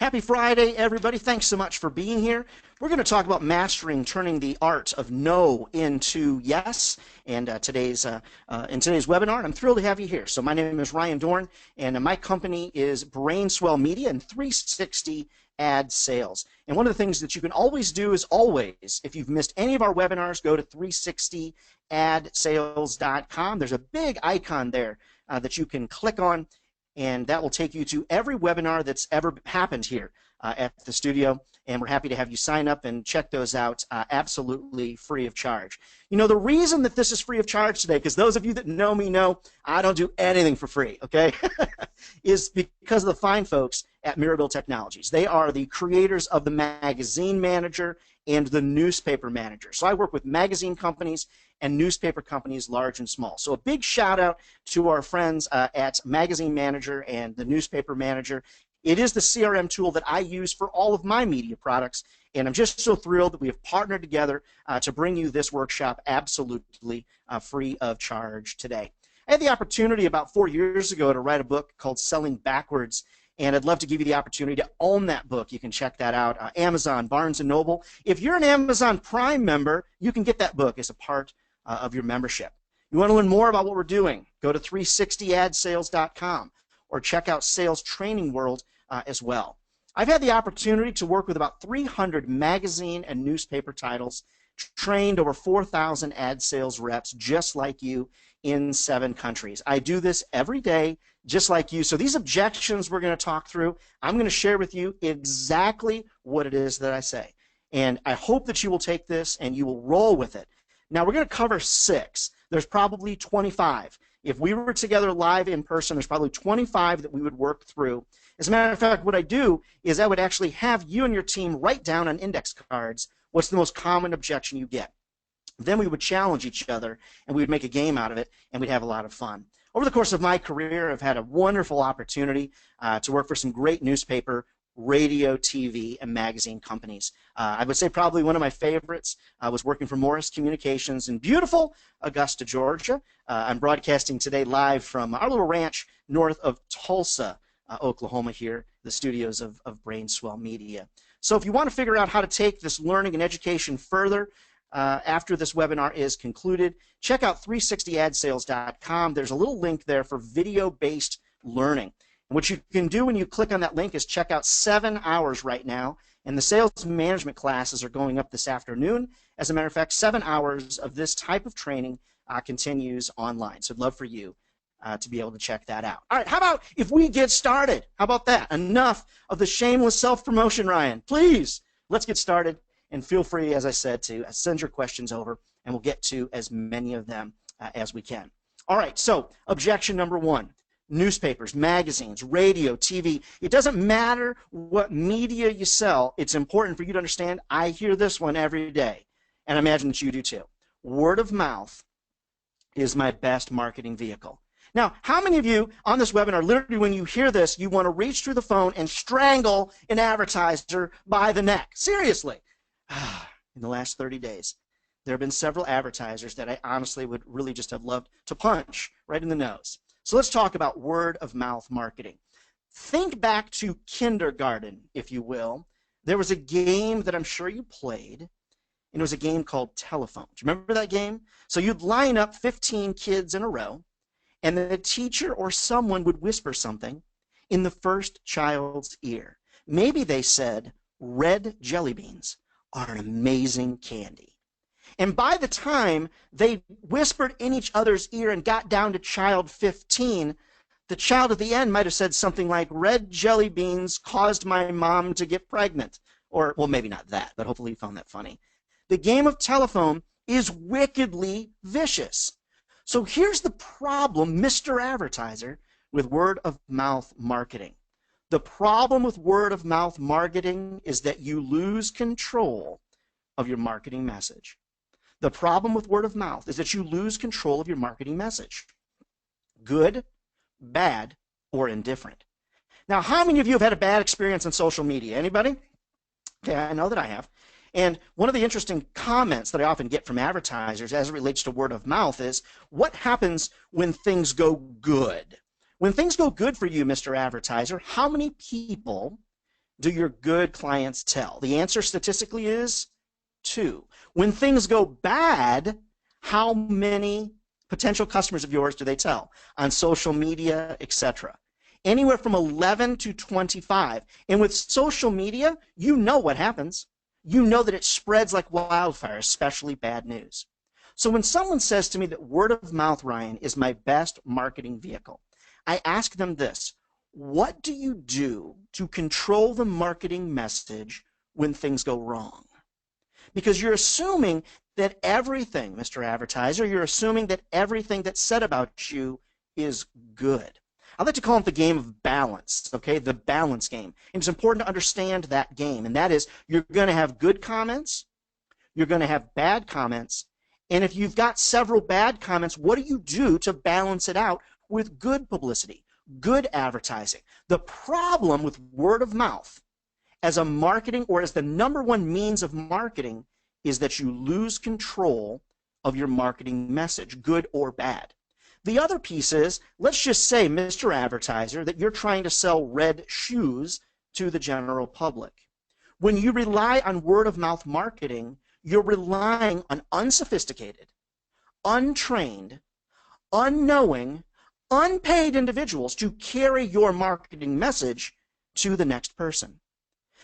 Happy Friday, everybody. Thanks so much for being here. We're going to talk about mastering turning the art of no into yes. And in today's webinar, I'm thrilled to have you here. So my name is Ryan Dohrn, and my company is Brainswell Media and 360 Ad Sales. And one of the things that you can always do is always, if you've missed any of our webinars, go to 360adsales.com. There's a big icon there that you can click on, and that will take you to every webinar that's ever happened here at the studio, and we're happy to have you sign up and check those out absolutely free of charge. You know, the reason that this is free of charge today, because those of you that know me know I don't do anything for free, okay, is because of the fine folks at Mirabel Technologies. They are the creators of the Magazine Manager and the Newspaper Manager. So I work with magazine companies and newspaper companies, large and small. So a big shout out to our friends at Magazine Manager and the Newspaper Manager. It is the CRM tool that I use for all of my media products, and I'm just so thrilled that we have partnered together to bring you this workshop absolutely free of charge today. I had the opportunity about 4 years ago to write a book called Selling Backwards, and I'd love to give you the opportunity to own that book. You can check that out, Amazon, Barnes & Noble. If you're an Amazon Prime member, you can get that book as a part of your membership. You want to learn more about what we're doing, go to 360adsales.com or check out Sales Training World as well. I've had the opportunity to work with about 300 magazine and newspaper titles, trained over 4,000 ad sales reps just like you in 7 countries. I do this every day just like you. So these objections we're going to talk through, I'm going to share with you exactly what it is that I say. And I hope that you will take this and you will roll with it. Now we're going to cover 6. There's probably 25. If we were together live in person, there's probably 25 that we would work through. As a matter of fact, what I do is I would actually have you and your team write down on index cards what's the most common objection you get. Then we would challenge each other, and we would make a game out of it, and we'd have a lot of fun. Over the course of my career, I've had a wonderful opportunity to work for some great newspaper, radio, TV, and magazine companies. I would say probably one of my favorites was working for Morris Communications in beautiful Augusta, Georgia. I'm broadcasting today live from our little ranch north of Tulsa, Oklahoma here, the studios of Brainswell Media. So if you want to figure out how to take this learning and education further after this webinar is concluded, check out 360adsales.com. There's a little link there for video-based learning. And what you can do when you click on that link is check out 7 hours right now, and the sales management classes are going up this afternoon. As a matter of fact, 7 hours of this type of training continues online. So I'd love for you to be able to check that out. All right, how about if we get started? How about that? Enough of the shameless self-promotion, Ryan. Please, let's get started, and feel free, as I said, to send your questions over, and we'll get to as many of them as we can. All right, so objection number 1. Newspapers, magazines, radio, TV. It doesn't matter what media you sell. It's important for you to understand, I hear this one every day, and I imagine that you do too. Word of mouth is my best marketing vehicle. Now, how many of you on this webinar, literally when you hear this, you want to reach through the phone and strangle an advertiser by the neck? Seriously. In the last 30 days, there have been several advertisers that I honestly would really just have loved to punch right in the nose. So let's talk about word of mouth marketing. Think back to kindergarten, if you will. There was a game that I'm sure you played, and it was a game called telephone. Do you remember that game? So you'd line up 15 kids in a row, and the teacher or someone would whisper something in the first child's ear. Maybe they said, red jelly beans are an amazing candy. And by the time they whispered in each other's ear and got down to child 15, the child at the end might have said something like, red jelly beans caused my mom to get pregnant. Or, well, maybe not that, but hopefully you found that funny. The game of telephone is wickedly vicious. So here's the problem, Mr. Advertiser, with word of mouth marketing. The problem with word of mouth marketing is that you lose control of your marketing message. The problem with word of mouth is that you lose control of your marketing message. Good, bad, or indifferent. Now, how many of you have had a bad experience on social media? Anybody? Okay, I know that I have. And one of the interesting comments that I often get from advertisers as it relates to word of mouth is, what happens when things go good? When things go good for you, Mr. Advertiser, how many people do your good clients tell? The answer statistically is 2. When things go bad, how many potential customers of yours do they tell on social media, etc.? Anywhere from 11 to 25. And with social media, you know what happens. You know that it spreads like wildfire, especially bad news. So when someone says to me that word of mouth, Ryan, is my best marketing vehicle, I ask them this: what do you do to control the marketing message when things go wrong? Because you're assuming that everything, Mr. Advertiser, you're assuming that everything that's said about you is good. I like to call it the game of balance, okay, the balance game. And it's important to understand that game, and that is you're going to have good comments, you're going to have bad comments, and if you've got several bad comments, what do you do to balance it out with good publicity, good advertising? The problem with word of mouth as a marketing or as the #1 means of marketing is that you lose control of your marketing message, good or bad. The other piece is, let's just say, Mr. Advertiser, that you're trying to sell red shoes to the general public. When you rely on word of mouth marketing, you're relying on unsophisticated, untrained, unknowing, unpaid individuals to carry your marketing message to the next person.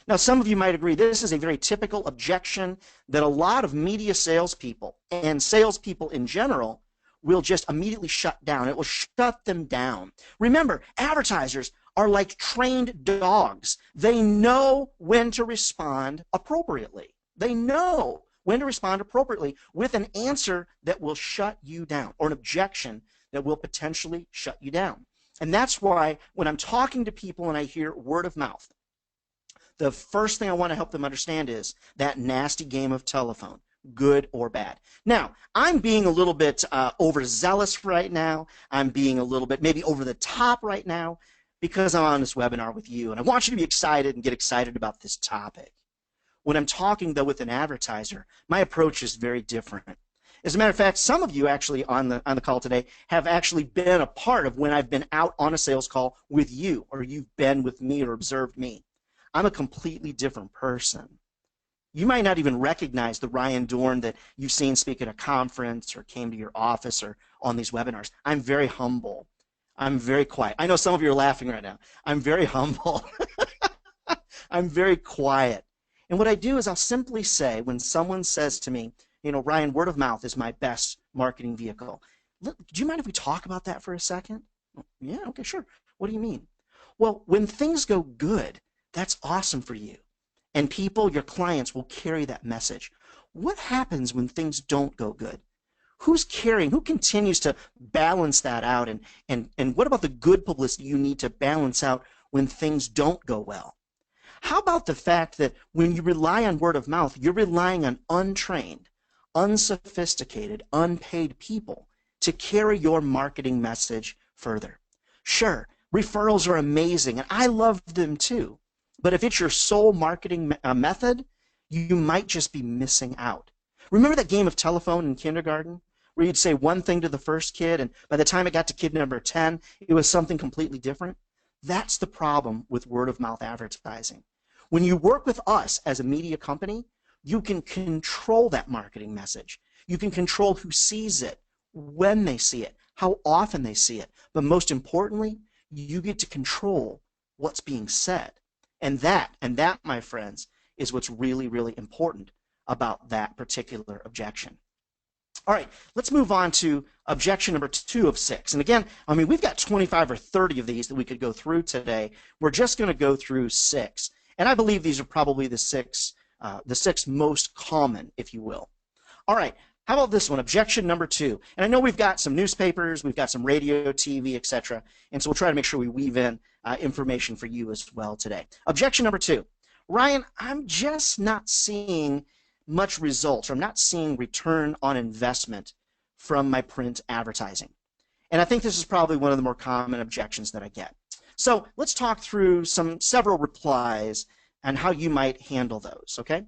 Now, some of you might agree this is a very typical objection that a lot of media salespeople and salespeople in general will just immediately shut down. It will shut them down. Remember, advertisers are like trained dogs. They know when to respond appropriately. They know when to respond appropriately with an answer that will shut you down, or an objection that will potentially shut you down. And that's why when I'm talking to people and I hear word of mouth, the first thing I want to help them understand is that nasty game of telephone, good or bad. Now, I'm being a little bit overzealous right now. I'm being a little bit maybe over the top right now because I'm on this webinar with you, and I want you to be excited and get excited about this topic. When I'm talking, though, with an advertiser, my approach is very different. As a matter of fact, some of you actually on the call today have actually been a part of when I've been out on a sales call with you, or you've been with me or observed me. I'm a completely different person. You might not even recognize the Ryan Dohrn that you've seen speak at a conference or came to your office or on these webinars. I'm very humble. I'm very quiet. I know some of you are laughing right now. I'm very humble. I'm very quiet. And what I do is I'll simply say, when someone says to me, you know, Ryan, word of mouth is my best marketing vehicle. Do you mind if we talk about that for a second? Yeah, okay, sure. What do you mean? Well, when things go good, that's awesome for you. And people, your clients, will carry that message. What happens when things don't go good? Who's carrying, who continues to balance that out? And what about the good publicity you need to balance out when things don't go well? How about the fact that when you rely on word of mouth, you're relying on untrained, unsophisticated, unpaid people to carry your marketing message further? Sure, referrals are amazing, and I love them too. But if it's your sole marketing method, you might just be missing out. Remember that game of telephone in kindergarten where you'd say one thing to the first kid, and by the time it got to kid number 10, it was something completely different? That's the problem with word-of-mouth advertising. When you work with us as a media company, you can control that marketing message. You can control who sees it, when they see it, how often they see it. But most importantly, you get to control what's being said. And that, my friends, is what's really, really important about that particular objection. All right, let's move on to objection number 2 of 6. And again, I mean, we've got 25 or 30 of these that we could go through today. We're just going to go through 6. And I believe these are probably the six most common, if you will. All right, how about this one, objection number 2? And I know we've got some newspapers, we've got some radio, TV, etc. And so we'll try to make sure we weave in information for you as well today. Objection number 2. Ryan, I'm just not seeing much results, or I'm not seeing return on investment from my print advertising. And I think this is probably one of the more common objections that I get. So let's talk through several replies and how you might handle those, okay?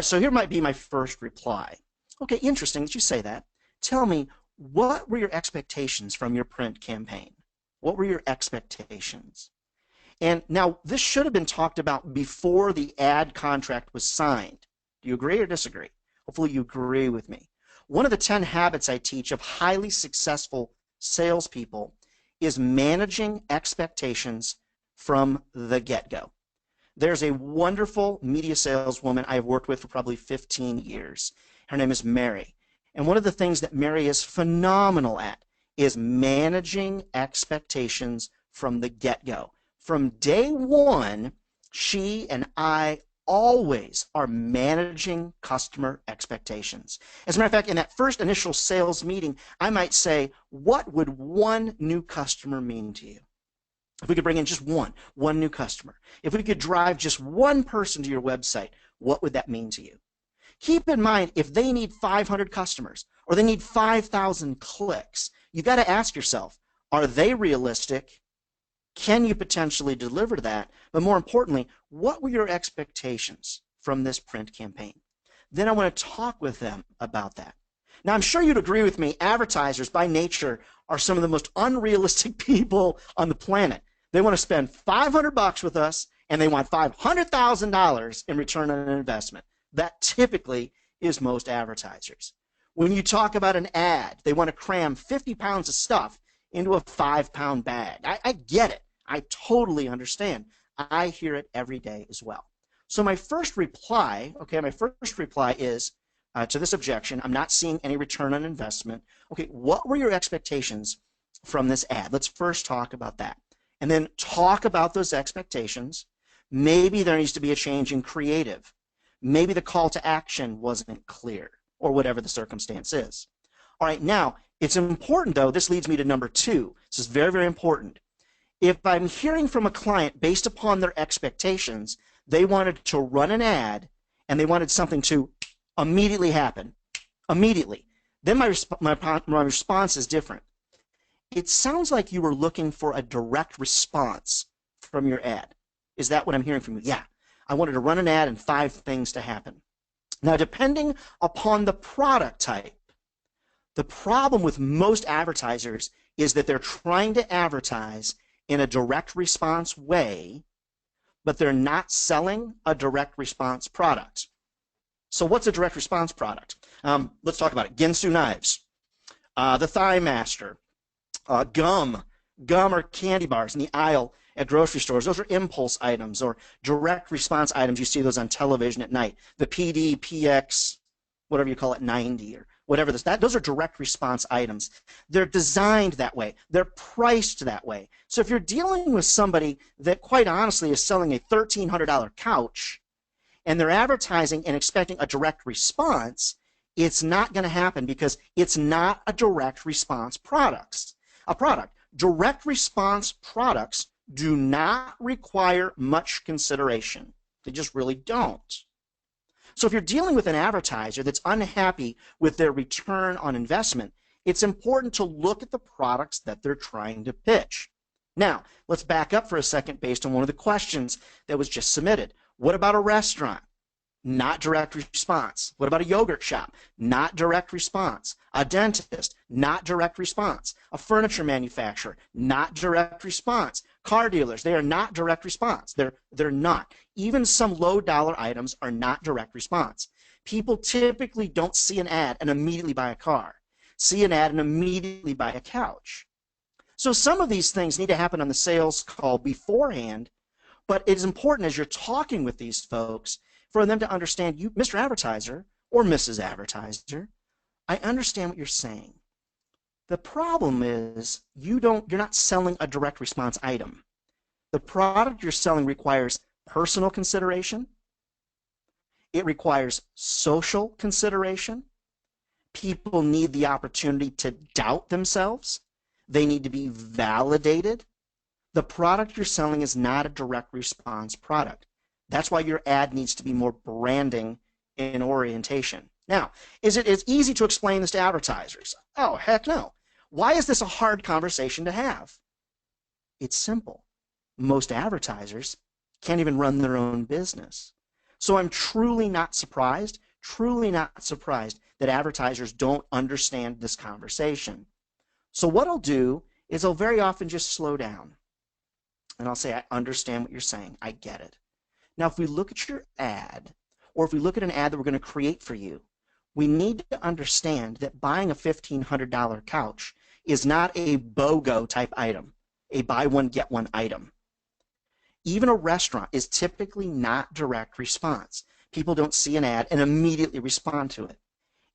So here might be my first reply. Okay, interesting that you say that. Tell me, what were your expectations from your print campaign? What were your expectations? And now this should have been talked about before the ad contract was signed. Do you agree or disagree? Hopefully you agree with me. One of the 10 habits I teach of highly successful salespeople is managing expectations from the get-go. There's a wonderful media saleswoman I've worked with for probably 15 years. Her name is Mary. And one of the things that Mary is phenomenal at is managing expectations from the get-go. From day one, she and I always are managing customer expectations. As a matter of fact, in that first initial sales meeting, I might say, what would one new customer mean to you? If we could bring in just one new customer. If we could drive just one person to your website, what would that mean to you? Keep in mind, if they need 500 customers or they need 5,000 clicks, you got to ask yourself, are they realistic? Can you potentially deliver that? But more importantly, what were your expectations from this print campaign? Then I want to talk with them about that. Now, I'm sure you'd agree with me, advertisers by nature are some of the most unrealistic people on the planet. They want to spend $500 with us and they want $500,000 in return on an investment. That typically is most advertisers. When you talk about an ad, they want to cram 50 pounds of stuff into a 5-pound bag. I get it. I totally understand. I hear it every day as well. So my first reply, is to this objection, I'm not seeing any return on investment. Okay, what were your expectations from this ad? Let's first talk about that. And then talk about those expectations. Maybe there needs to be a change in creative. Maybe the call to action wasn't clear, or whatever the circumstance is. All right, now, it's important, though, this leads me to number 2. This is very, very important. If I'm hearing from a client based upon their expectations, they wanted to run an ad, and they wanted something to immediately happen, immediately, then my response is different. It sounds like you were looking for a direct response from your ad. Is that what I'm hearing from you? Yeah. I wanted to run an ad and 5 things to happen. Now, depending upon the product type, the problem with most advertisers is that they're trying to advertise in a direct response way, but they're not selling a direct response product. So what's a direct response product? Let's talk about it. Ginsu knives, the Thigh Master, gum or candy bars in the aisle at grocery stores. Those are impulse items or direct response items. You see those on television at night. The PD, PX, whatever you call it, 90 or whatever those are direct response items. They're designed that way. They're priced that way. So if you're dealing with somebody that quite honestly is selling a $1,300 couch and they're advertising and expecting a direct response, it's not going to happen because it's not a direct response product. Direct response products do not require much consideration. They just really don't. So if you're dealing with an advertiser that's unhappy with their return on investment, it's important to look at the products that they're trying to pitch. Now, let's back up for a second based on one of the questions that was just submitted. What about a restaurant? Not direct response. What about a yogurt shop? Not direct response. A dentist? Not direct response. A furniture manufacturer? Not direct response. Car dealers? They are not direct response. They're not. Even some low-dollar items are not direct response. People typically don't see an ad and immediately buy a car. See an ad and immediately buy a couch. So some of these things need to happen on the sales call beforehand, but it is important as you're talking with these folks for them to understand, you, Mr. Advertiser or Mrs. Advertiser, I understand what you're saying. The problem is you're not selling a direct response item. The product you're selling requires personal consideration. It requires social consideration. People need the opportunity to doubt themselves. They need to be validated. The product you're selling is not a direct response product. That's why your ad needs to be more branding in orientation. Now, is it as easy to explain this to advertisers? Oh, heck no. Why is this a hard conversation to have? It's simple. Most advertisers can't even run their own business. So I'm truly not surprised that advertisers don't understand this conversation. So what I'll do is I'll very often just slow down. And I'll say, I understand what you're saying. I get it. Now, if we look at your ad, or if we look at an ad that we're going to create for you, we need to understand that buying a $1,500 couch is not a BOGO type item, a buy one, get one item. Even a restaurant is typically not direct response. People don't see an ad and immediately respond to it.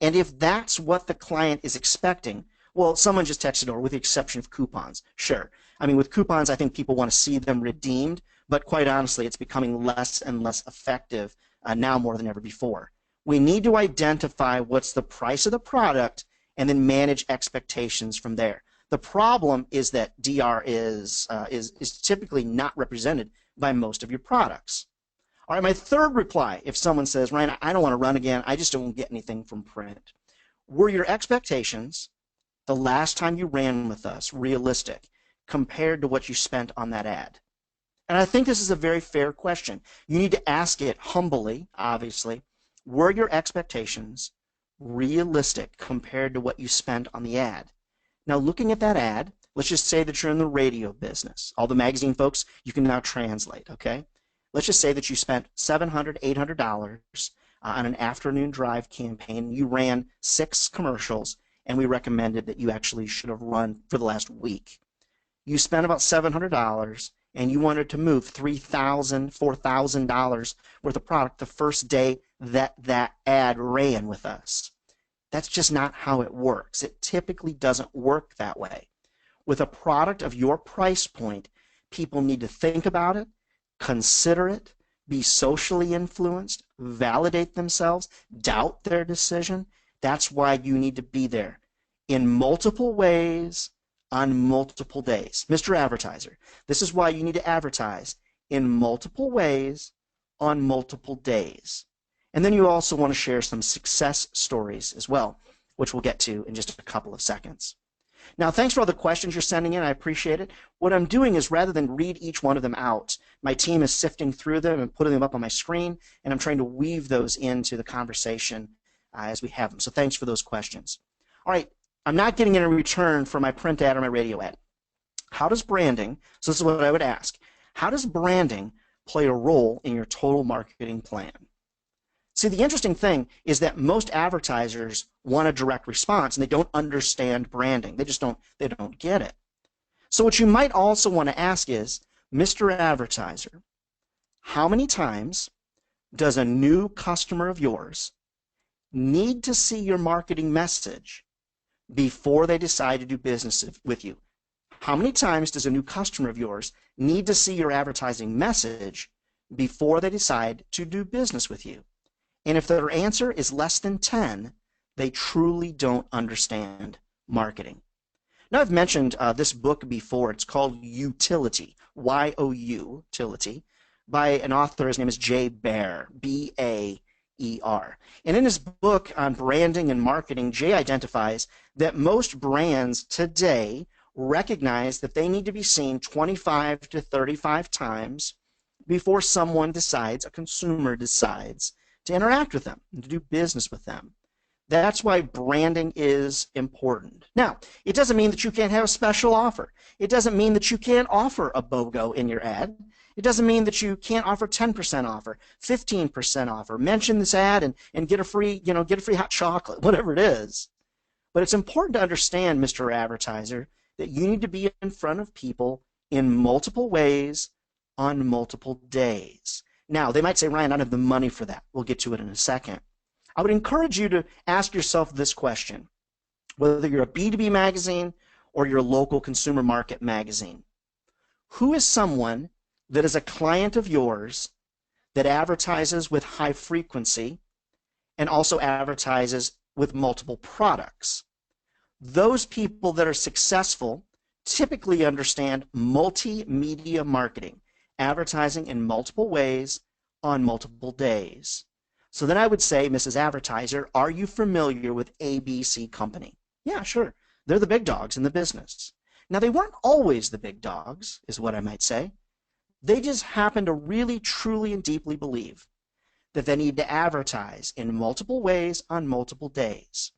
And if that's what the client is expecting, well, someone just texted over, with the exception of coupons. Sure. I mean, with coupons, I think people want to see them redeemed, but quite honestly, it's becoming less and less effective now more than ever before. We need to identify what's the price of the product and then manage expectations from there. The problem is that DR is typically not represented by most of your products. All right, my third reply, if someone says, Ryan, I don't want to run again, I just don't get anything from print. Were your expectations the last time you ran with us realistic compared to what you spent on that ad? And I think this is a very fair question. You need to ask it humbly, obviously. Were your expectations realistic compared to what you spent on the ad? Now, looking at that ad, let's just say that you're in the radio business. All the magazine folks, you can now translate, okay? Let's just say that you spent $700, $800 on an afternoon drive campaign. You ran 6 commercials, and we recommended that you actually should have run for the last week. You spent about $700, and you wanted to move $3,000, $4,000 worth of product the first day that that ad ran with us. That's just not how it works. It typically doesn't work that way. With a product of your price point, people need to think about it, consider it, be socially influenced, validate themselves, doubt their decision. That's why you need to be there in multiple ways on multiple days. Mr. Advertiser, this is why you need to advertise in multiple ways on multiple days. And then you also want to share some success stories as well, which we'll get to in just a couple of seconds. Now, thanks for all the questions you're sending in. I appreciate it. What I'm doing is, rather than read each one of them out, my team is sifting through them and putting them up on my screen, and I'm trying to weave those into the conversation as we have them. So thanks for those questions. All right, I'm not getting any return for my print ad or my radio ad. How does branding, so this is what I would ask, how does branding play a role in your total marketing plan? See, the interesting thing is that most advertisers want a direct response, and they don't understand branding. They don't get it. So what you might also want to ask is, Mr. Advertiser, how many times does a new customer of yours need to see your marketing message before they decide to do business with you? How many times does a new customer of yours need to see your advertising message before they decide to do business with you? And if their answer is less than 10, they truly don't understand marketing. Now, I've mentioned this book before. It's called Utility, Y-O-U, Utility, by an author. His name is Jay Baer, B-A-E-R. And in his book on branding and marketing, Jay identifies that most brands today recognize that they need to be seen 25 to 35 times before someone decides, a consumer decides, to interact with them and to do business with them. That's why branding is important. Now, it doesn't mean that you can't have a special offer. It doesn't mean that you can't offer a BOGO in your ad. It doesn't mean that you can't offer 10% offer, 15% offer. Mention this ad and get a free, get a free hot chocolate, whatever it is. But it's important to understand, Mr. Advertiser, that you need to be in front of people in multiple ways on multiple days. Now, they might say, Ryan, I don't have the money for that. We'll get to it in a second. I would encourage you to ask yourself this question, whether you're a B2B magazine or your local consumer market magazine. Who is someone that is a client of yours that advertises with high frequency and also advertises with multiple products? Those people that are successful typically understand multimedia marketing, advertising in multiple ways on multiple days. So then I would say, Mrs. Advertiser, are you familiar with ABC Company? Yeah, sure. They're the big dogs in the business. Now, they weren't always the big dogs, is what I might say. They just happen to really, truly, and deeply believe that they need to advertise in multiple ways on multiple days.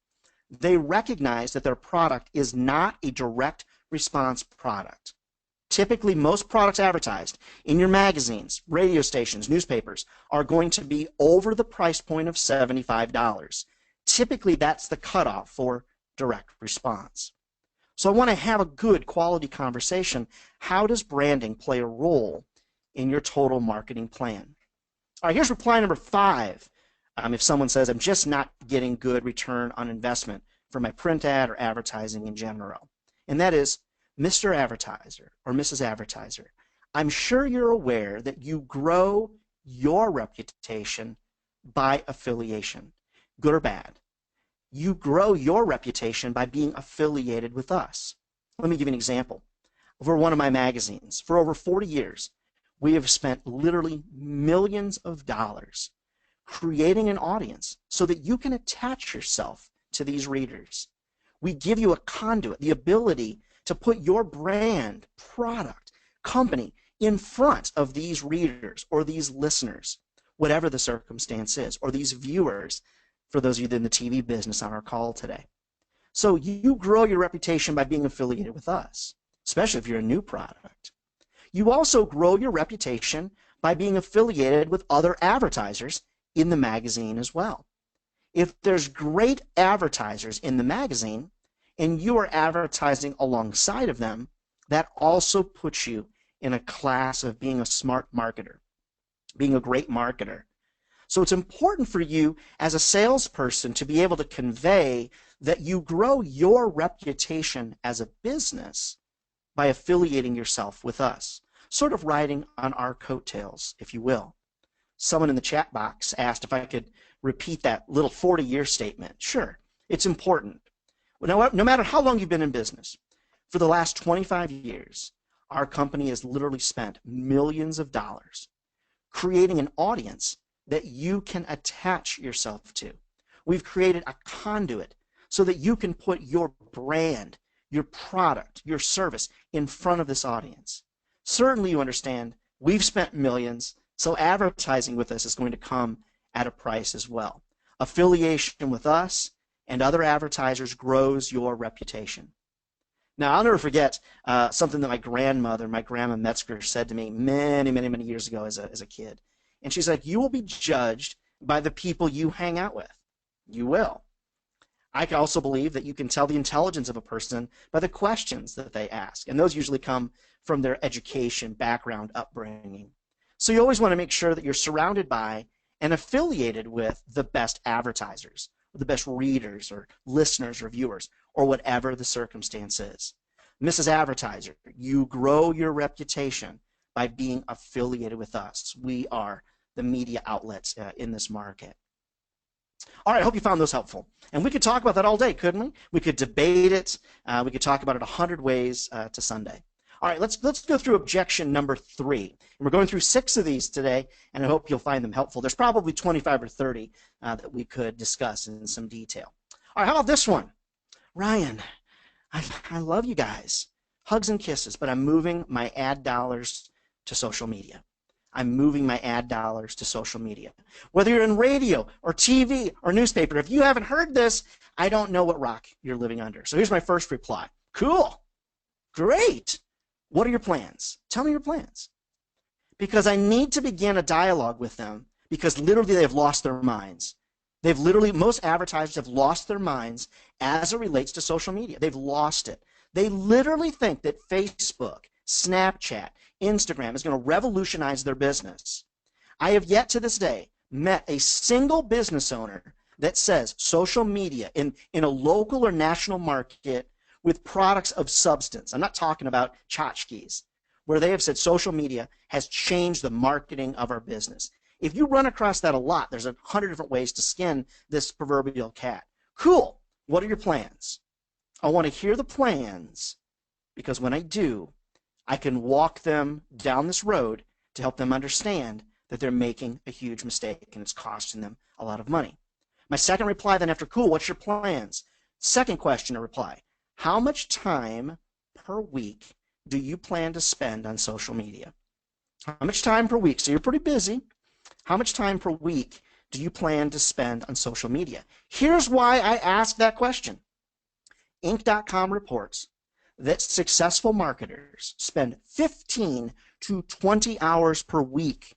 They recognize that their product is not a direct response product. Typically, most products advertised in your magazines, radio stations, newspapers are going to be over the price point of $75. Typically, that's the cutoff for direct response. So I want to have a good quality conversation. How does branding play a role in your total marketing plan? All right, here's reply number 5. If someone says, I'm just not getting good return on investment for my print ad or advertising in general. And that is, Mr. Advertiser or Mrs. Advertiser, I'm sure you're aware that you grow your reputation by affiliation, good or bad. You grow your reputation by being affiliated with us. Let me give you an example. For one of my magazines, for over 40 years, we have spent literally millions of dollars creating an audience so that you can attach yourself to these readers. We give you a conduit, the ability to put your brand, product, company in front of these readers or these listeners, whatever the circumstance is, or these viewers, for those of you in the TV business on our call today. So you grow your reputation by being affiliated with us, especially if you're a new product. You also grow your reputation by being affiliated with other advertisers in the magazine as well. If there's great advertisers in the magazine and you are advertising alongside of them, that also puts you in a class of being a smart marketer, being a great marketer. So it's important for you as a salesperson to be able to convey that you grow your reputation as a business by affiliating yourself with us, sort of riding on our coattails, if you will. Someone in the chat box asked if I could repeat that little 40-year statement. Sure, it's important. No matter how long you've been in business, for the last 25 years, our company has literally spent millions of dollars creating an audience that you can attach yourself to. We've created a conduit so that you can put your brand, your product, your service in front of this audience. Certainly you understand we've spent millions, so advertising with us is going to come at a price as well. Affiliation with us and other advertisers grows your reputation. Now, I'll never forget something that my grandma Metzger, said to me many years ago as a kid. And she's like, you will be judged by the people you hang out with. You will. I can also believe that you can tell the intelligence of a person by the questions that they ask. And those usually come from their education, background, upbringing. So you always want to make sure that you're surrounded by and affiliated with the best advertisers, or the best readers or listeners or viewers, or whatever the circumstance is. Mrs. Advertiser, you grow your reputation by being affiliated with us. We are the media outlets in this market. All right, I hope you found those helpful. And we could talk about that all day, couldn't we? We could debate it. We could talk about it 100 ways to Sunday. All right, let's go through objection number 3. And we're going through 6 of these today, and I hope you'll find them helpful. There's probably 25 or 30 that we could discuss in some detail. All right, how about this one? Ryan, I love you guys. Hugs and kisses, but I'm moving my ad dollars to social media. I'm moving my ad dollars to social media. Whether you're in radio or TV or newspaper, if you haven't heard this, I don't know what rock you're living under. So here's my first reply. Cool. Great. What are your plans? Tell me your plans. Because I need to begin a dialogue with them because literally they've lost their minds. Most advertisers have lost their minds as it relates to social media. They've lost it. They literally think that Facebook, Snapchat, Instagram is going to revolutionize their business. I have yet to this day met a single business owner that says social media in a local or national market with products of substance. I'm not talking about tchotchkes, where they have said social media has changed the marketing of our business. If you run across that a lot, there's 100 different ways to skin this proverbial cat. Cool. What are your plans? I want to hear the plans because when I do, I can walk them down this road to help them understand that they're making a huge mistake and it's costing them a lot of money. My second reply then after cool, what's your plans? Second question to reply, how much time per week do you plan to spend on social media? How much time per week? So you're pretty busy. How much time per week do you plan to spend on social media? Here's why I asked that question. Inc.com reports that successful marketers spend 15 to 20 hours per week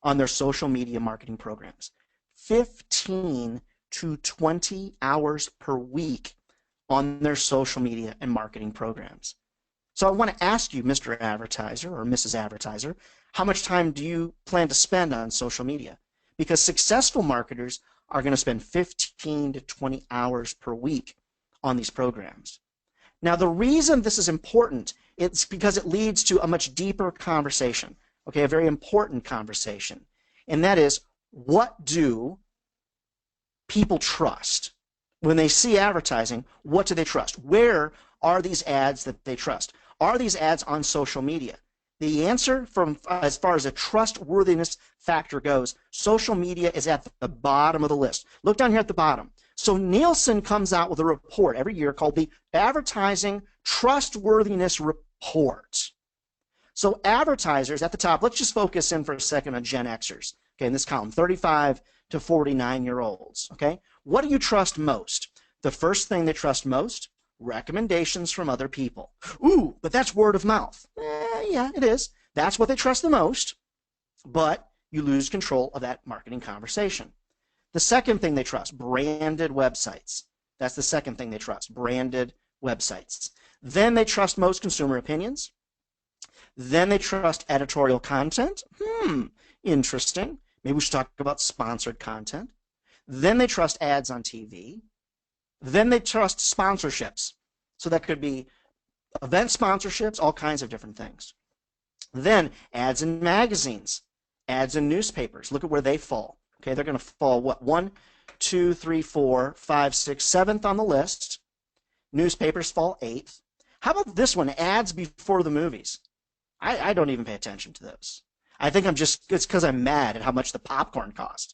on their social media marketing programs. 15 to 20 hours per week on their social media and marketing programs. So I want to ask you, Mr. Advertiser or Mrs. Advertiser, how much time do you plan to spend on social media? Because successful marketers are going to spend 15 to 20 hours per week on these programs. Now, the reason this is important is because it leads to a much deeper conversation, okay, a very important conversation, and that is, what do people trust? When they see advertising, what do they trust? Where are these ads that they trust? Are these ads on social media? The answer, from as far as a trustworthiness factor goes, social media is at the bottom of the list. Look down here at the bottom. So Nielsen comes out with a report every year called the Advertising Trustworthiness Report. So advertisers at the top, let's just focus in for a second on Gen Xers, okay, in this column, 35 to 49-year-olds, okay? What do you trust most? The first thing they trust most, recommendations from other people. Ooh, but that's word of mouth. Yeah, it is. That's what they trust the most, but you lose control of that marketing conversation. The second thing they trust, branded websites. That's the second thing they trust, branded websites. Then they trust most consumer opinions. Then they trust editorial content. Interesting. Maybe we should talk about sponsored content. Then they trust ads on TV. Then they trust sponsorships. So that could be event sponsorships, all kinds of different things. Then ads in magazines, ads in newspapers. Look at where they fall. Okay, they're going to fall, what, 1, 2, 3, 4, 5, 6, 7th on the list. Newspapers fall 8th. How about this one, ads before the movies? I don't even pay attention to those. I think it's because I'm mad at how much the popcorn cost.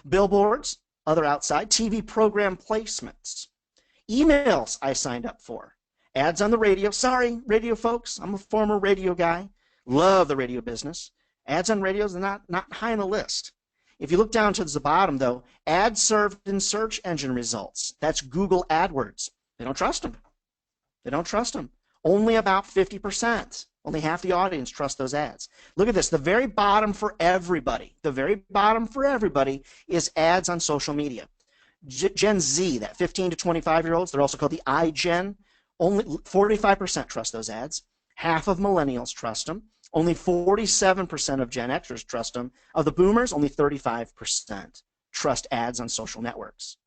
Billboards, other outside, TV program placements, emails I signed up for, ads on the radio. Sorry, radio folks, I'm a former radio guy. Love the radio business. Ads on radios are not high on the list. If you look down to the bottom, though, ads served in search engine results. That's Google AdWords. They don't trust them. They don't trust them. Only about 50%. Only half the audience trust those ads. Look at this. The very bottom for everybody, the very bottom for everybody is ads on social media. Gen Z, that 15 to 25-year-olds, they're also called the iGen. Only 45% trust those ads. Half of millennials trust them. Only 47% of Gen Xers trust them. Of the boomers, only 35% trust ads on social networks.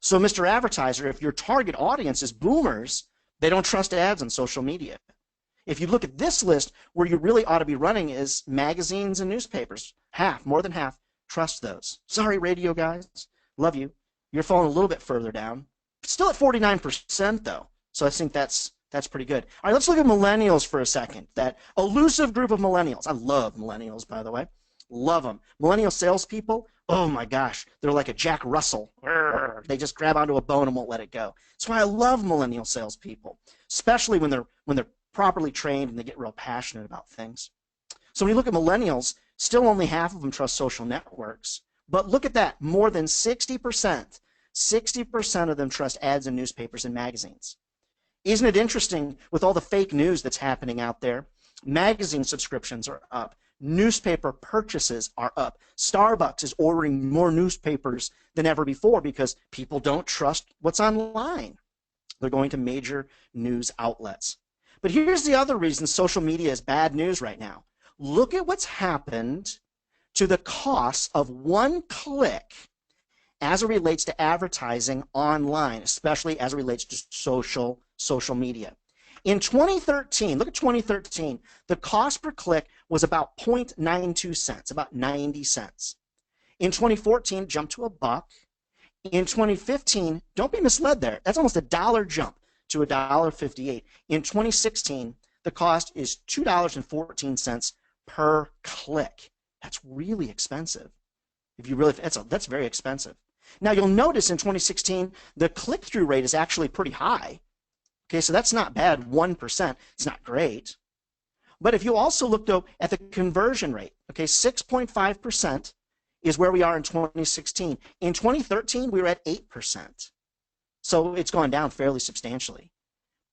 So, Mr. Advertiser, if your target audience is boomers, they don't trust ads on social media. If you look at this list, where you really ought to be running is magazines and newspapers. Half, more than half, trust those. Sorry, radio guys. Love you. You're falling a little bit further down. Still at 49%, though. So I think that's pretty good. All right, let's look at millennials for a second. That elusive group of millennials. I love millennials, by the way. Love them. Millennial salespeople, oh my gosh, they're like a Jack Russell. They just grab onto a bone and won't let it go. That's why I love millennial salespeople, especially when they're properly trained and they get real passionate about things. So when you look at millennials, still only half of them trust social networks. But look at that, more than 60%. 60% of them trust ads in newspapers and magazines. Isn't it interesting with all the fake news that's happening out there? Magazine subscriptions are up. Newspaper purchases are up. Starbucks is ordering more newspapers than ever before because people don't trust what's online. They're going to major news outlets. But here's the other reason social media is bad news right now. Look at what's happened to the cost of one click as it relates to advertising online, especially as it relates to social media. In 2013, look at 2013, the cost per click was about 0.92 cents, about 90 cents. In 2014, it jumped to $1. In 2015, don't be misled there, that's almost $1 jump to $1.58. In 2016, the cost is $2.14 per click. That's really expensive. If you really, that's very expensive. Now you'll notice in 2016, the click-through rate is actually pretty high. Okay, so that's not bad, 1%. It's not great. But if you also look, though, at the conversion rate, okay, 6.5% is where we are in 2016. In 2013, we were at 8%. So it's gone down fairly substantially.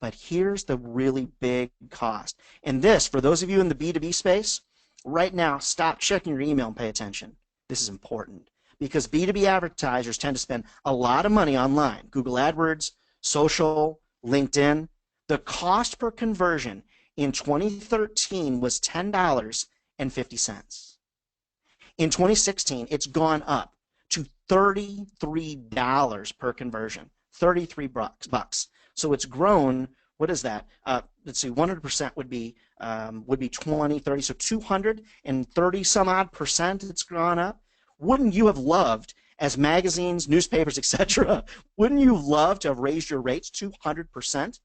But here's the really big cost. And this, for those of you in the B2B space, right now, stop checking your email and pay attention. This is important because B2B advertisers tend to spend a lot of money online. Google AdWords, social, LinkedIn. The cost per conversion in 2013 was $10.50. In 2016, it's gone up to $33 per conversion, 33 bucks. So it's grown. What is that? Let's see, 100% would be 20, 30, so 230 some odd percent it's gone up. Wouldn't you have loved, as magazines, newspapers, etc., wouldn't you love to have raised your rates 200%?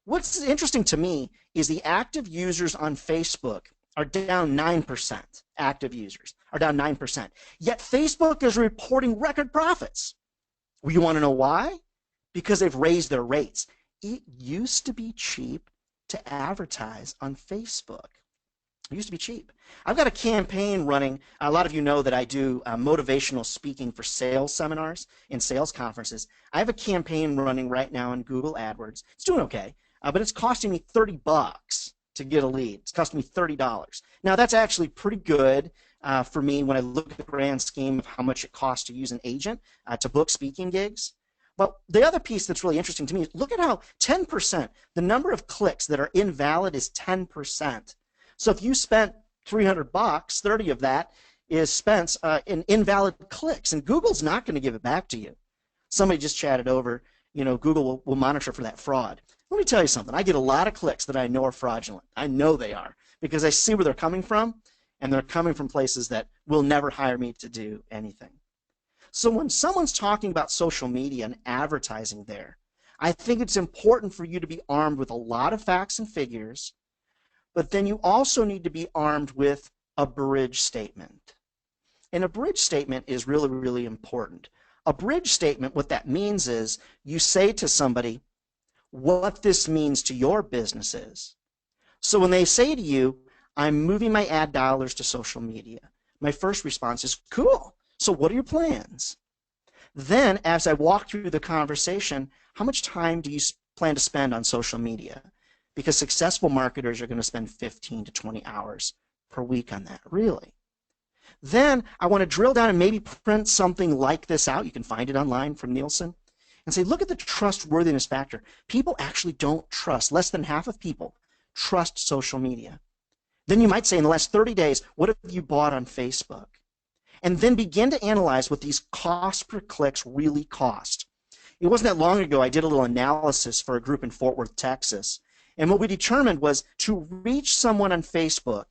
What's interesting to me is the active users on Facebook are down 9%. Active users are down 9%. Yet Facebook is reporting record profits. Well, you want to know why? Because they've raised their rates. It used to be cheap to advertise on Facebook. It used to be cheap. I've got a campaign running. A lot of you know that I do motivational speaking for sales seminars and sales conferences. I have a campaign running right now on Google AdWords. It's doing okay, but it's costing me 30 bucks to get a lead. It's costing me $30. Now that's actually pretty good for me when I look at the grand scheme of how much it costs to use an agent to book speaking gigs. But the other piece that's really interesting to me is look at how 10%, the number of clicks that are invalid is 10%. So if you spent 300 bucks, 30 of that is spent in invalid clicks, and Google's not going to give it back to you. Somebody just chatted over, Google will monitor for that fraud. Let me tell you something. I get a lot of clicks that I know are fraudulent. I know they are because I see where they're coming from, and they're coming from places that will never hire me to do anything. So when someone's talking about social media and advertising there, I think it's important for you to be armed with a lot of facts and figures, but then you also need to be armed with a bridge statement. And a bridge statement is really, really important. A bridge statement, what that means is you say to somebody what this means to your business is. So when they say to you, I'm moving my ad dollars to social media, my first response is, cool. So what are your plans? Then, as I walk through the conversation, how much time do you plan to spend on social media? Because successful marketers are going to spend 15 to 20 hours per week on that, really. Then I want to drill down and maybe print something like this out. You can find it online from Nielsen. And say, look at the trustworthiness factor. People actually don't trust. Less than half of people trust social media. Then you might say, in the last 30 days, what have you bought on Facebook? And then begin to analyze what these costs per clicks really cost. It wasn't that long ago I did a little analysis for a group in Fort Worth, Texas. And what we determined was to reach someone on Facebook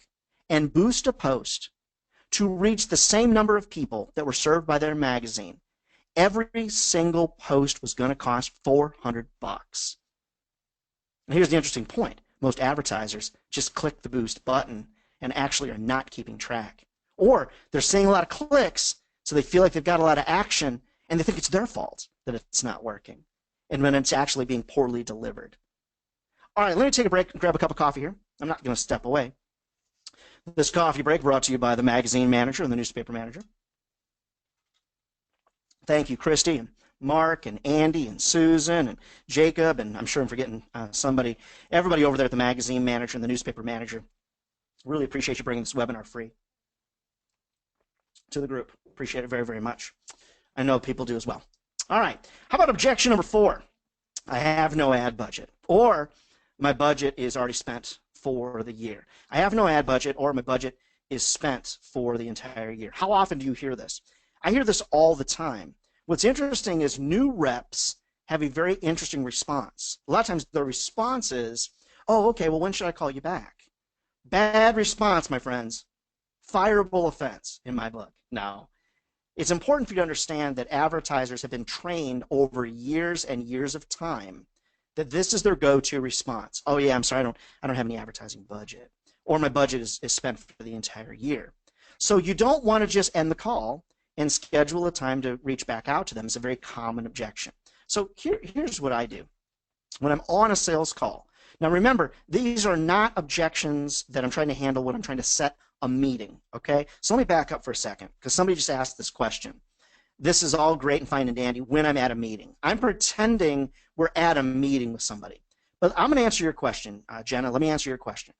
and boost a post to reach the same number of people that were served by their magazine. Every single post was going to cost 400 bucks. And here's the interesting point. Most advertisers just click the boost button and actually are not keeping track. Or they're seeing a lot of clicks, so they feel like they've got a lot of action, and they think it's their fault that it's not working, and when it's actually being poorly delivered. All right, let me take a break and grab a cup of coffee here. I'm not going to step away. This coffee break brought to you by the magazine manager and the newspaper manager. Thank you, Christy, and Mark, and Andy, and Susan, and Jacob, and I'm sure I'm forgetting somebody. Everybody over there at the magazine manager and the newspaper manager. Really appreciate you bringing this webinar free to the group. Appreciate it very, very much. I know people do as well. All right. How about objection number 4? I have no ad budget, or my budget is already spent for the year. I have no ad budget, or my budget is spent for the entire year. How often do you hear this? I hear this all the time. What's interesting is new reps have a very interesting response. A lot of times the response is, oh, okay, well, when should I call you back? Bad response, my friends. Fireable offense in my book. No. It's important for you to understand that advertisers have been trained over years and years of time that this is their go-to response. Oh yeah, I'm sorry, I don't have any advertising budget. Or my budget is spent for the entire year. So you don't want to just end the call and schedule a time to reach back out to them. It's a very common objection. So here's what I do. When I'm on a sales call, now remember, these are not objections that I'm trying to handle when I'm trying to set a meeting, okay? So let me back up for a second, because somebody just asked this question. This is all great and fine and dandy when I'm at a meeting. I'm pretending we're at a meeting with somebody. But I'm going to answer your question, Jenna. Let me answer your question.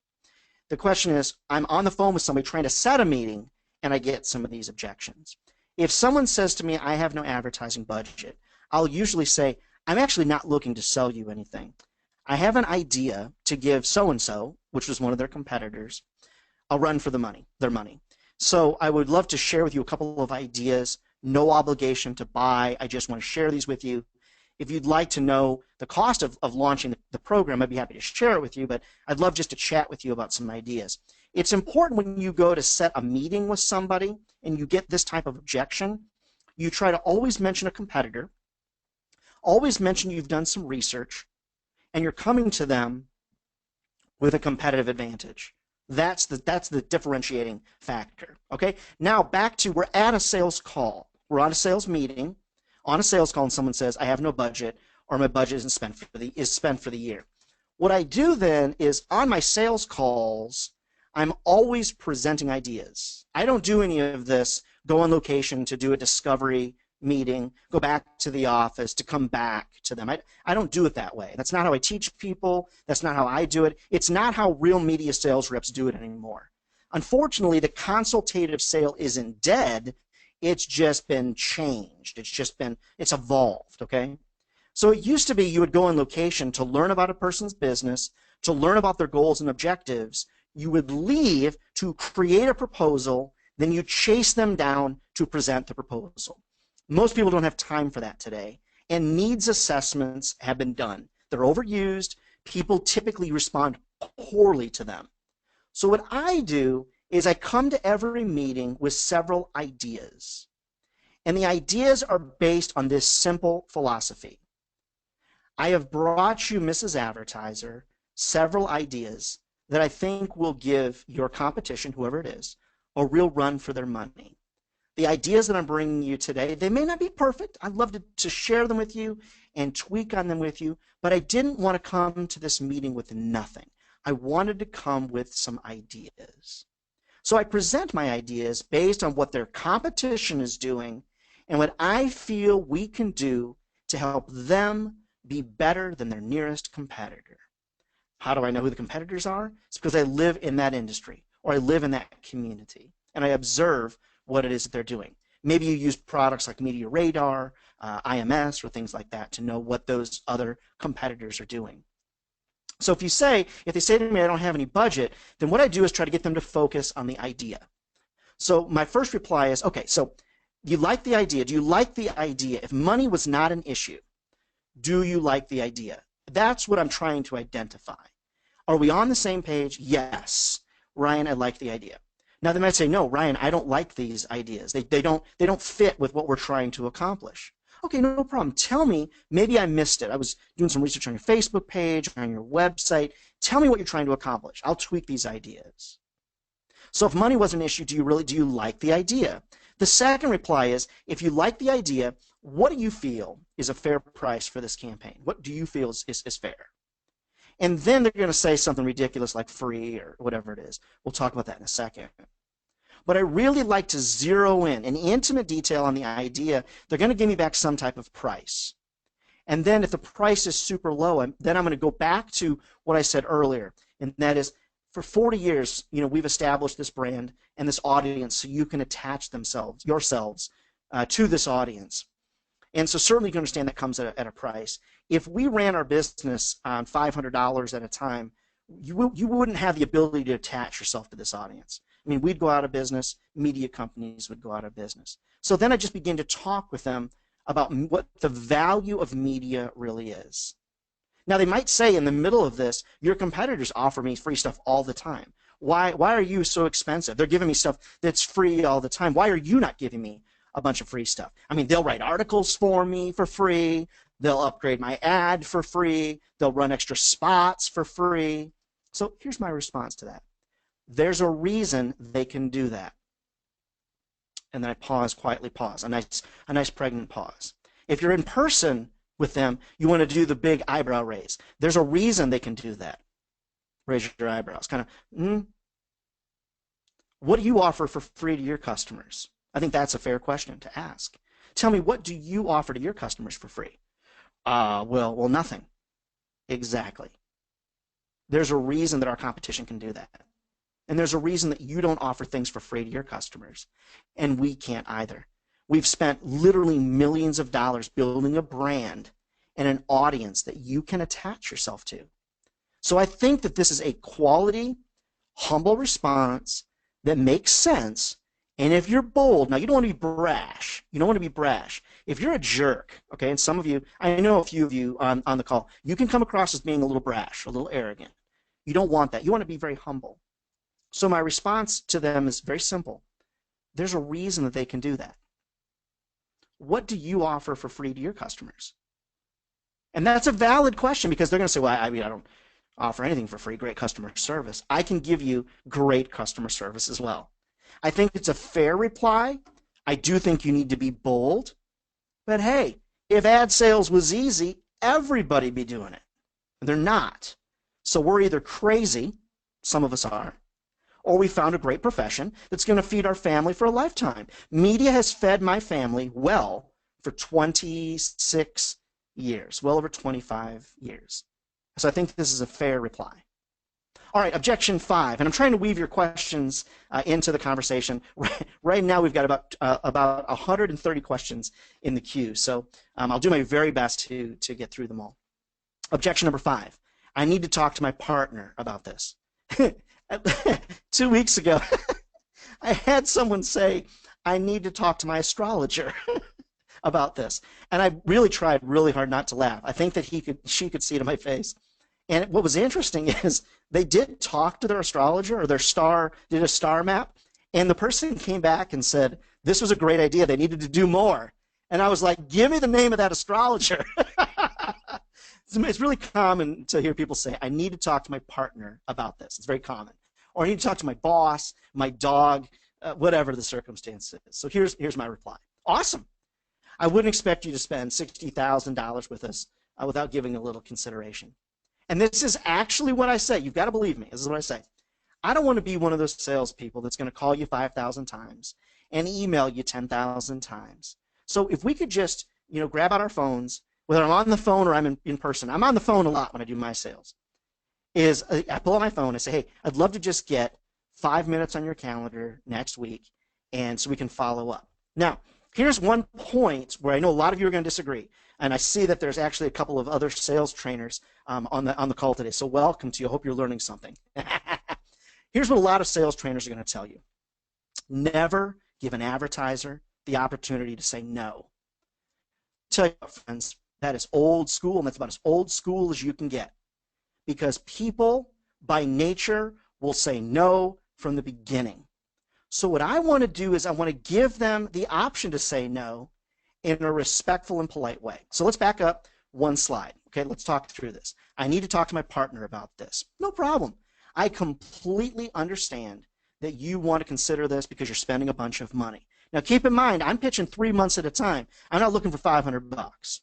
The question is, I'm on the phone with somebody trying to set a meeting, and I get some of these objections. If someone says to me, I have no advertising budget, I'll usually say, I'm actually not looking to sell you anything. I have an idea to give so-and-so, which was one of their competitors, a run for their money. So I would love to share with you a couple of ideas, no obligation to buy. I just want to share these with you. If you'd like to know the cost of launching the program, I'd be happy to share it with you, but I'd love just to chat with you about some ideas. It's important when you go to set a meeting with somebody and you get this type of objection, you try to always mention a competitor, always mention you've done some research, and you're coming to them with a competitive advantage. That's the differentiating factor. Okay? Now back to, we're at a sales call. We're on a sales meeting, on a sales call, and someone says, I have no budget, or my budget is spent for the year. What I do then is, on my sales calls, I'm always presenting ideas. I don't do any of this, go on location to do a discovery meeting, go back to the office to come back to them. I don't do it that way. That's not how I teach people. That's not how I do it. It's not how real media sales reps do it anymore. Unfortunately, the consultative sale isn't dead. It's just been changed. It's evolved, okay? So it used to be you would go on location to learn about a person's business, to learn about their goals and objectives. You would leave to create a proposal, then you chase them down to present the proposal. Most people don't have time for that today, and needs assessments have been done. They're overused. People typically respond poorly to them. So what I do is I come to every meeting with several ideas, and the ideas are based on this simple philosophy. I have brought you, Mrs. Advertiser, several ideas that I think will give your competition, whoever it is, a real run for their money. The ideas that I'm bringing you today, they may not be perfect. I'd love to share them with you and tweak on them with you, but I didn't want to come to this meeting with nothing. I wanted to come with some ideas. So I present my ideas based on what their competition is doing and what I feel we can do to help them be better than their nearest competitor. How do I know who the competitors are? It's because I live in that industry, or I live in that community, and I observe what it is that they're doing. Maybe you use products like Media Radar, IMS, or things like that to know what those other competitors are doing. So if they say to me, I don't have any budget, then what I do is try to get them to focus on the idea. So my first reply is, okay, so you like the idea. Do you like the idea? If money was not an issue, do you like the idea? That's what I'm trying to identify. Are we on the same page? Yes. Ryan, I like the idea. Now they might say, no, Ryan, I don't like these ideas. They don't fit with what we're trying to accomplish. Okay, no problem. Tell me, maybe I missed it. I was doing some research on your Facebook page, on your website. Tell me what you're trying to accomplish. I'll tweak these ideas. So if money was an issue, do you like the idea? The second reply is, if you like the idea, what do you feel is a fair price for this campaign? What do you feel is fair? And then they're going to say something ridiculous like free or whatever it is. We'll talk about that in a second. But I really like to zero in intimate detail on the idea. They're going to give me back some type of price. And then if the price is super low, then I'm going to go back to what I said earlier, and that is, for 40 years, we've established this brand and this audience so you can attach yourselves to this audience. And so certainly you can understand that comes at a price. If we ran our business on $500 at a time, you wouldn't have the ability to attach yourself to this audience. I mean, we'd go out of business. Media companies would go out of business. So then I just begin to talk with them about what the value of media really is. Now, they might say in the middle of this, your competitors offer me free stuff all the time. Why are you so expensive? They're giving me stuff that's free all the time. Why are you not giving me a bunch of free stuff? I mean, they'll write articles for me for free. They'll upgrade my ad for free. They'll run extra spots for free. So here's my response to that. There's a reason they can do that. And then I pause, quietly pause, a nice pregnant pause. If you're in person with them, you want to do the big eyebrow raise. There's a reason they can do that. Raise your eyebrows. Kind of, What do you offer for free to your customers? I think that's a fair question to ask. Tell me, what do you offer to your customers for free? Well, nothing. Exactly. There's a reason that our competition can do that. And there's a reason that you don't offer things for free to your customers. And we can't either. We've spent literally millions of dollars building a brand and an audience that you can attach yourself to. So I think that this is a quality, humble response that makes sense. And if you're bold, now you don't want to be brash. You don't want to be brash. If you're a jerk, okay, and some of you, I know a few of you on the call, you can come across as being a little brash, a little arrogant. You don't want that. You want to be very humble. So my response to them is very simple. There's a reason that they can do that. What do you offer for free to your customers? And that's a valid question because they're going to say, well, I don't offer anything for free, great customer service. I can give you great customer service as well. I think it's a fair reply. I do think you need to be bold. But hey, if ad sales was easy, everybody'd be doing it. And they're not. So we're either crazy, some of us are, or we found a great profession that's going to feed our family for a lifetime. Media has fed my family well for 26 years, well over 25 years. So I think this is a fair reply. All right, objection 5, and I'm trying to weave your questions into the conversation. Right now we've got about 130 questions in the queue, so I'll do my very best to get through them all. Objection number 5, I need to talk to my partner about this. 2 weeks ago, I had someone say, I need to talk to my astrologer about this. And I really tried really hard not to laugh. I think that she could see it in my face. And what was interesting is they did talk to their astrologer, or their star, did a star map, and the person came back and said, this was a great idea. They needed to do more. And I was like, give me the name of that astrologer. It's really common to hear people say, I need to talk to my partner about this. It's very common. Or I need to talk to my boss, my dog, whatever the circumstance is. So here's my reply. Awesome. I wouldn't expect you to spend $60,000 with us without giving a little consideration. And this is actually what I say. You've got to believe me. This is what I say. I don't want to be one of those salespeople that's going to call you 5,000 times and email you 10,000 times. So if we could just, grab out our phones, whether I'm on the phone or I'm in person. I'm on the phone a lot when I do my sales. I pull out my phone and say, hey, I'd love to just get 5 minutes on your calendar next week, and so we can follow up. Now, here's one point where I know a lot of you are going to disagree, and I see that there's actually a couple of other sales trainers on the call today. So welcome to you. I hope you're learning something. Here's what a lot of sales trainers are going to tell you. Never give an advertiser the opportunity to say no. Tell you, friends, that is old school, and that's about as old school as you can get. Because people, by nature, will say no from the beginning. So what I want to do is I want to give them the option to say no in a respectful and polite way. So let's back up one slide. Okay, let's talk through this. I need to talk to my partner about this. No problem. I completely understand that you want to consider this because you're spending a bunch of money. Now keep in mind, I'm pitching 3 months at a time. I'm not looking for $500.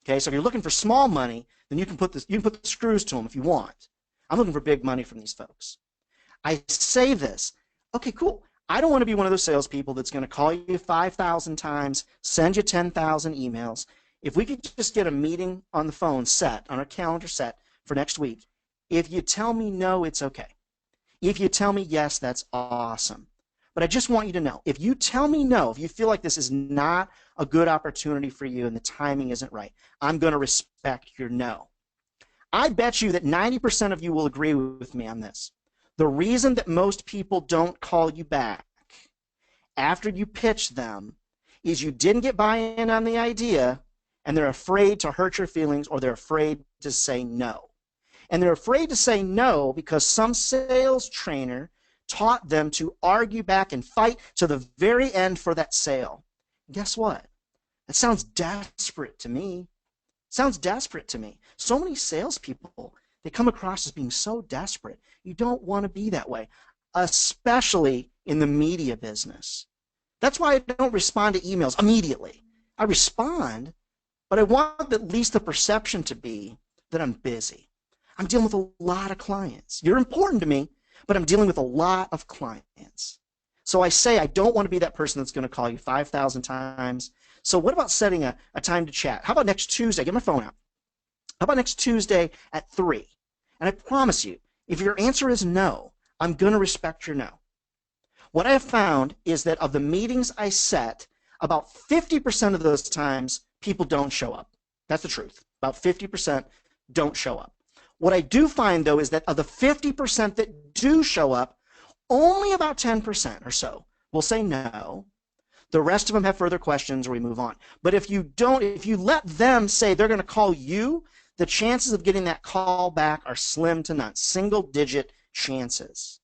Okay, so if you're looking for small money, then you can put the screws to them if you want. I'm looking for big money from these folks. I say this, okay, cool. I don't want to be one of those salespeople that's going to call you 5,000 times, send you 10,000 emails. If we could just get a meeting on the phone set, on our calendar set for next week, if you tell me no, it's okay. If you tell me yes, that's awesome. But I just want you to know, if you tell me no, if you feel like this is not a good opportunity for you and the timing isn't right, I'm going to respect your no. I bet you that 90% of you will agree with me on this. The reason that most people don't call you back after you pitch them is you didn't get buy-in on the idea, and they're afraid to hurt your feelings, or they're afraid to say no. And they're afraid to say no because some sales trainer taught them to argue back and fight to the very end for that sale. Guess what? That sounds desperate to me. Sounds desperate to me. So many salespeople, they come across as being so desperate. You don't want to be that way, especially in the media business. That's why I don't respond to emails immediately. I respond, but I want at least the perception to be that I'm busy. I'm dealing with a lot of clients. You're important to me, but I'm dealing with a lot of clients. So I say I don't want to be that person that's going to call you 5,000 times. So what about setting a time to chat? How about next Tuesday? Get my phone out. How about next Tuesday at 3? And I promise you, if your answer is no, I'm going to respect your no. What I have found is that of the meetings I set, about 50% of those times, people don't show up. That's the truth. About 50% don't show up. What I do find, though, is that of the 50% that do show up, only about 10% or so will say no. The rest of them have further questions or we move on. But if you let them say they're going to call you, the chances of getting that call back are slim to none, single-digit chances.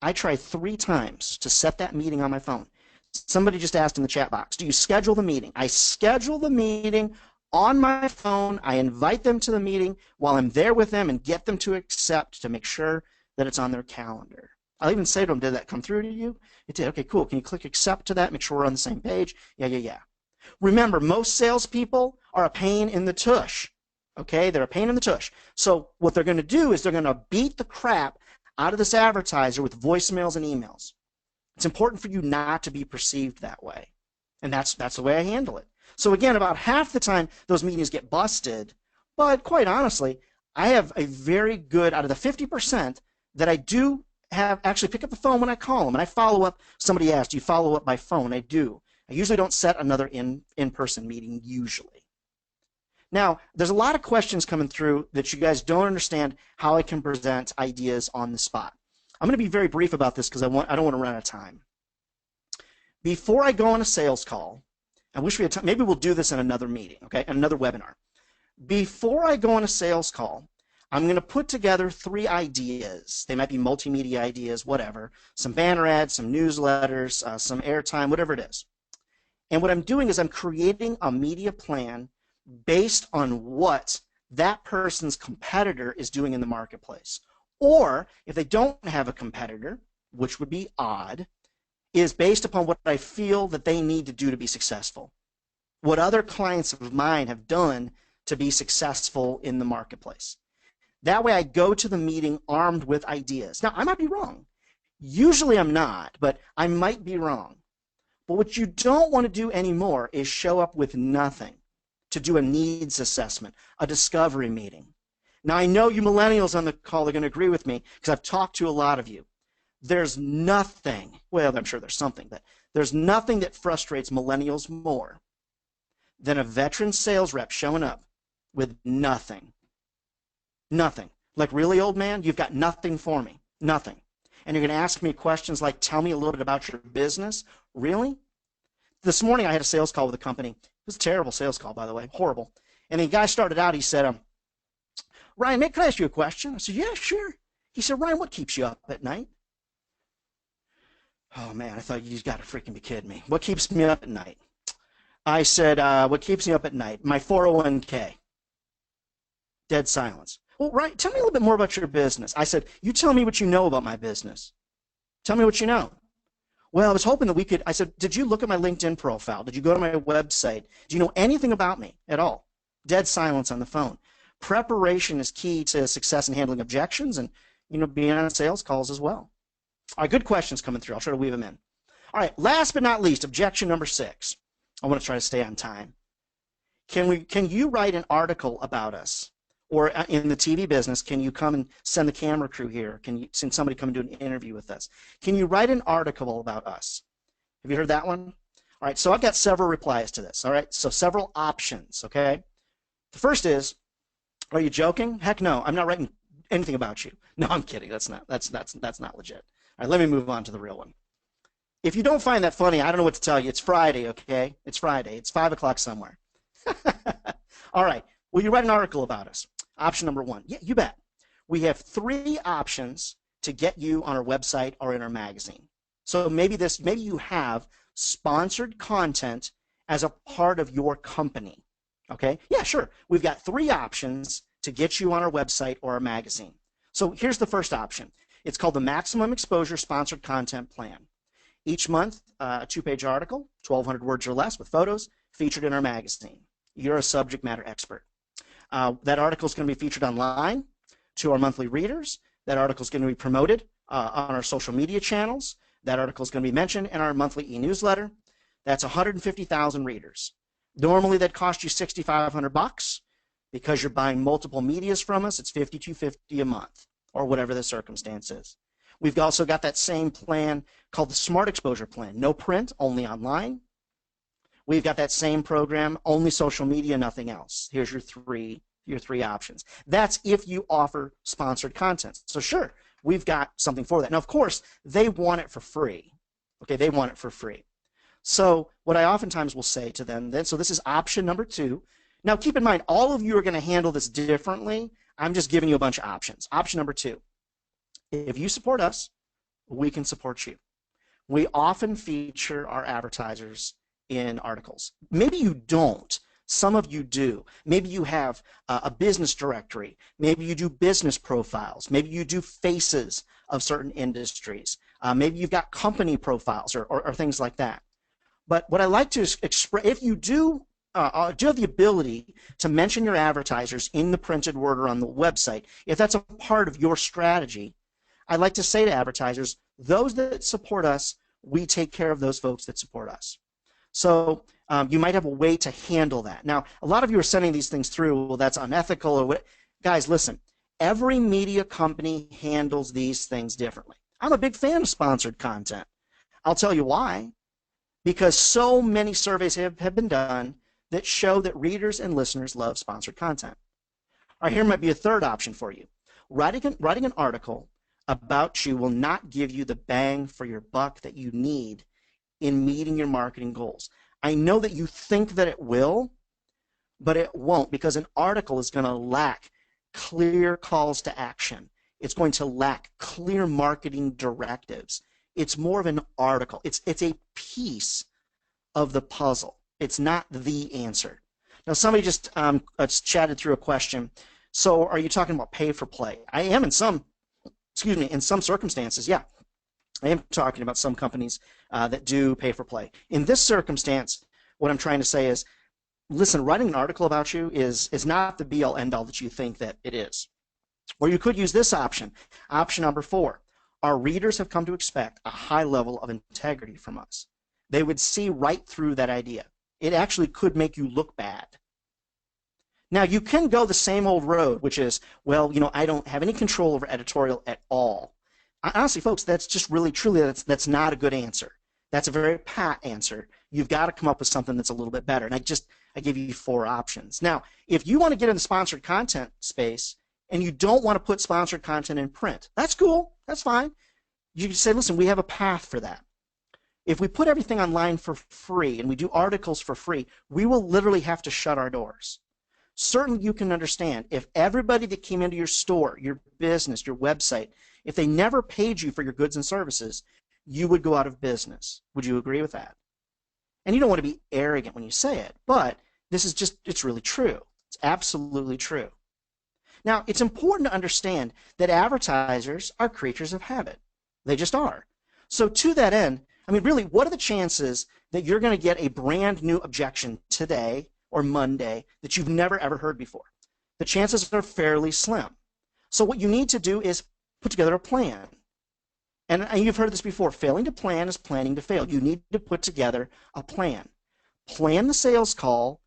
I tried 3 times to set that meeting on my phone. Somebody just asked in the chat box, do you schedule the meeting? I schedule the meeting on my phone. I invite them to the meeting while I'm there with them and get them to accept to make sure that it's on their calendar. I'll even say to them, did that come through to you? It did. Okay, cool. Can you click accept to that? Make sure we're on the same page. Yeah. Remember, most salespeople are a pain in the tush. Okay, they're a pain in the tush. So what they're going to do is they're going to beat the crap out of this advertiser with voicemails and emails. It's important for you not to be perceived that way. And that's the way I handle it. So again, about half the time those meetings get busted, but quite honestly, I have a very good, out of the 50% that I do have, actually pick up the phone when I call them and I follow up. Somebody asked, do you follow up by phone? I do. I usually don't set another in-person meeting usually. Now, there's a lot of questions coming through that you guys don't understand how I can present ideas on the spot. I'm going to be very brief about this because I don't want to run out of time. Before I go on a sales call, I wish we had time. Maybe we'll do this in another meeting, okay, another webinar. Before I go on a sales call, I'm going to put together 3 ideas. They might be multimedia ideas, whatever, some banner ads, some newsletters, some airtime, whatever it is. And what I'm doing is I'm creating a media plan based on what that person's competitor is doing in the marketplace. Or if they don't have a competitor, which would be odd, is based upon what I feel that they need to do to be successful. What other clients of mine have done to be successful in the marketplace. That way I go to the meeting armed with ideas. Now, I might be wrong. Usually I'm not, but I might be wrong. But what you don't want to do anymore is show up with nothing to do a needs assessment, a discovery meeting. Now, I know you millennials on the call are going to agree with me because I've talked to a lot of you. There's nothing, well, I'm sure there's something, but there's nothing that frustrates millennials more than a veteran sales rep showing up with nothing. Nothing. Like, really, old man, you've got nothing for me. Nothing. And you're going to ask me questions like, tell me a little bit about your business? Really? This morning I had a sales call with a company. It was a terrible sales call, by the way. Horrible. And the guy started out, he said, Ryan, can I ask you a question? I said, yeah, sure. He said, Ryan, what keeps you up at night? Oh, man, I thought you've got to freaking be kidding me. What keeps me up at night? I said, what keeps me up at night? My 401k. Dead silence. Well, Ryan, tell me a little bit more about your business. I said, you tell me what you know about my business. Tell me what you know. Well, I was hoping that we could, I said, did you look at my LinkedIn profile? Did you go to my website? Do you know anything about me at all? Dead silence on the phone. Preparation is key to success in handling objections and, being on sales calls as well. All right, good questions coming through. I'll try to weave them in. All right, last but not least, objection number 6. I want to try to stay on time. Can you write an article about us? Or in the TV business, can you come and send the camera crew here? Can you send somebody come and do an interview with us? Can you write an article about us? Have you heard that one? All right, so I've got several replies to this. All right, so several options, okay? The first is, are you joking? Heck no, I'm not writing anything about you. No, I'm kidding. That's not legit. All right, let me move on to the real one. If you don't find that funny, I don't know what to tell you. It's Friday, okay? It's Friday. It's 5 o'clock somewhere. All right, will you write an article about us? Option number 1. Yeah, you bet. We have 3 options to get you on our website or in our magazine. So maybe you have sponsored content as a part of your company. Okay? Yeah, sure. We've got 3 options to get you on our website or our magazine. So here's the first option. It's called the Maximum Exposure Sponsored Content Plan. Each month, a 2-page article, 1,200 words or less with photos, featured in our magazine. You're a subject matter expert. That article is going to be featured online to our monthly readers. That article is going to be promoted on our social media channels. That article is going to be mentioned in our monthly e-newsletter. That's 150,000 readers. Normally that costs you $6,500. Because you're buying multiple medias from us, it's $52.50 a month, or whatever the circumstance is. We've also got that same plan called the Smart Exposure Plan. No print, only online. We've got that same program, only social media, nothing else. Here's your three options. That's if you offer sponsored content. So sure, we've got something for that. Now, of course, they want it for free. Okay, they want it for free. So what I oftentimes will say to them then, so this is option number 2. Now keep in mind, all of you are going to handle this differently. I'm just giving you a bunch of options. Option number 2, if you support us, we can support you. We often feature our advertisers in articles. Maybe you don't. Some of you do. Maybe you have a business directory. Maybe you do business profiles. Maybe you do faces of certain industries. Maybe you've got company profiles or things like that. But what I like to express, if you do have the ability to mention your advertisers in the printed word or on the website, if that's a part of your strategy, I like to say to advertisers, those that support us, we take care of those folks that support us. So you might have a way to handle that. Now, a lot of you are sending these things through, well, that's unethical or what. Guys, listen, every media company handles these things differently. I'm a big fan of sponsored content. I'll tell you why. Because so many surveys have been done that show that readers and listeners love sponsored content. All right, here might be a third option for you. Writing an article about you will not give you the bang for your buck that you need in meeting your marketing goals. I know that you think that it will, but it won't, because an article is going to lack clear calls to action. It's going to lack clear marketing directives. It's more of an article. It's a piece of the puzzle. It's not the answer. Now, somebody just chatted through a question. So are you talking about pay for play? I am in some circumstances, yeah. I am talking about some companies that do pay for play. In this circumstance, what I'm trying to say is, listen, writing an article about you is not the be-all, end-all that you think that it is. Or you could use this option, option number 4. Our readers have come to expect a high level of integrity from us. They would see right through that idea. It actually could make you look bad. Now, you can go the same old road, which is, well, I don't have any control over editorial at all. Honestly, folks, that's just really, truly, that's not a good answer. That's a very pat answer. You've got to come up with something that's a little bit better. And I give you 4 options. Now, if you want to get in the sponsored content space and you don't want to put sponsored content in print, that's cool. That's fine. You can say, listen, we have a path for that. If we put everything online for free and we do articles for free, we will literally have to shut our doors. Certainly you can understand if everybody that came into your store, your business, your website, if they never paid you for your goods and services, you would go out of business. Would you agree with that? And you don't want to be arrogant when you say it, but this is just, it's really true. It's absolutely true. Now, it's important to understand that advertisers are creatures of habit. They just are. So to that end, I mean, really, what are the chances that you're going to get a brand new objection today or Monday that you've never ever heard before? The chances are fairly slim. So what you need to do is put together a plan. And you've heard this before. Failing to plan is planning to fail. You need to put together a plan. Plan the sales call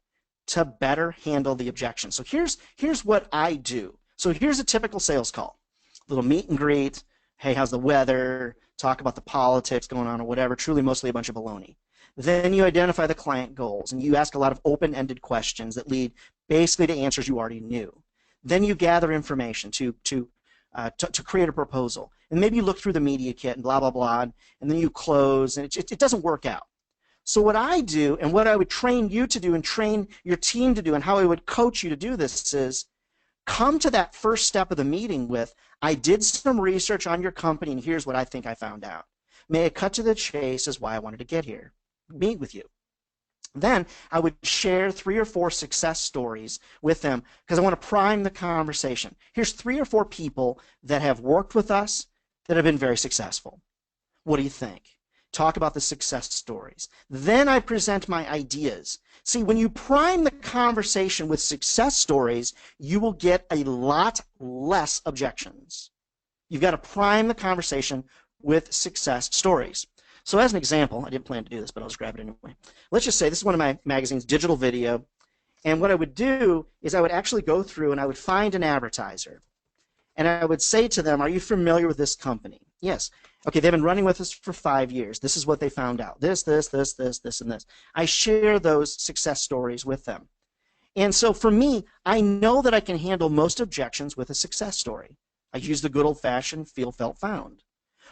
to better handle the objection. So here's what I do. So here's a typical sales call. Little meet and greet. Hey, how's the weather? Talk about the politics going on or whatever. Truly mostly a bunch of baloney. Then you identify the client goals and you ask a lot of open-ended questions that lead basically to answers you already knew. Then you gather information to create a proposal. And maybe you look through the media kit and blah, blah, blah, and then you close, and it doesn't work out. So what I do, and what I would train you to do and train your team to do, and how I would coach you to do this is, come to that first step of the meeting with, I did some research on your company, and here's what I think I found out. May I cut to the chase is why I wanted to get here, meet with you. Then I would share 3 or 4 success stories with them because I want to prime the conversation. Here's 3 or 4 people that have worked with us that have been very successful. What do you think? Talk about the success stories. Then I present my ideas. See, when you prime the conversation with success stories, you will get a lot less objections. You've got to prime the conversation with success stories. So as an example, I didn't plan to do this, but I'll just grab it anyway. Let's just say this is one of my magazine's digital video, And what I would do is I would actually go through and I would find an advertiser. And I would say to them, are you familiar with this company? Yes. Okay, they've been running with us for 5 years. This is what they found out. This, and this. I share those success stories with them. And so for me, I know that I can handle most objections with a success story. I use the good old-fashioned feel, felt, found.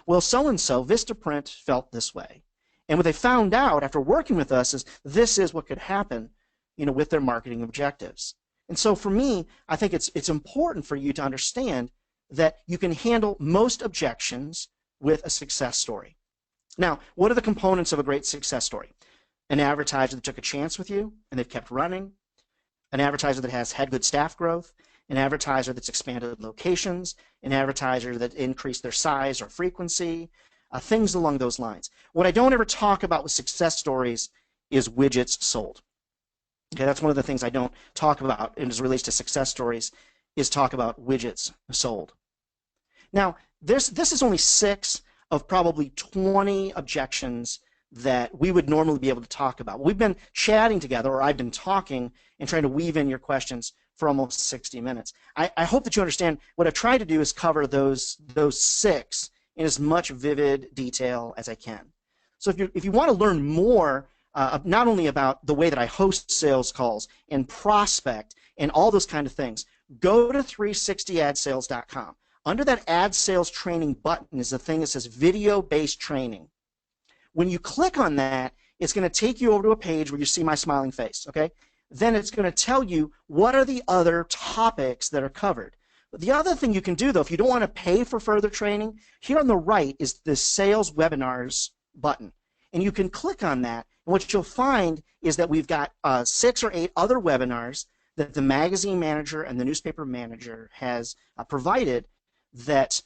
Well, so-and-so, Vistaprint, felt this way. And what they found out after working with us is this is what could happen, with their marketing objectives. And so for me, I think it's important for you to understand that you can handle most objections with a success story. Now, what are the components of a great success story? An advertiser that took a chance with you and they've kept running, an advertiser that has had good staff growth, an advertiser that's expanded locations, an advertiser that increased their size or frequency, things along those lines. What I don't ever talk about with success stories is widgets sold. Okay, that's one of the things I don't talk about as it relates to success stories, is talk about widgets sold. Now, this is only 6 of probably 20 objections that we would normally be able to talk about. We've been chatting together, or I've been talking and trying to weave in your questions for almost 60 minutes. I hope that you understand what I've tried to do is cover those 6 in as much vivid detail as I can. So if you want to learn more, not only about the way that I host sales calls and prospect and all those kind of things, go to 360adsales.com. Under that ad sales training button is a thing that says video-based training. When you click on that, it's going to take you over to a page where you see my smiling face, okay? Then it's going to tell you what are the other topics that are covered. But the other thing you can do, though, if you don't want to pay for further training, here on the right is the Sales Webinars button. And you can click on that, and what you'll find is that we've got 6 or 8 other webinars that the magazine manager and the newspaper manager has provided that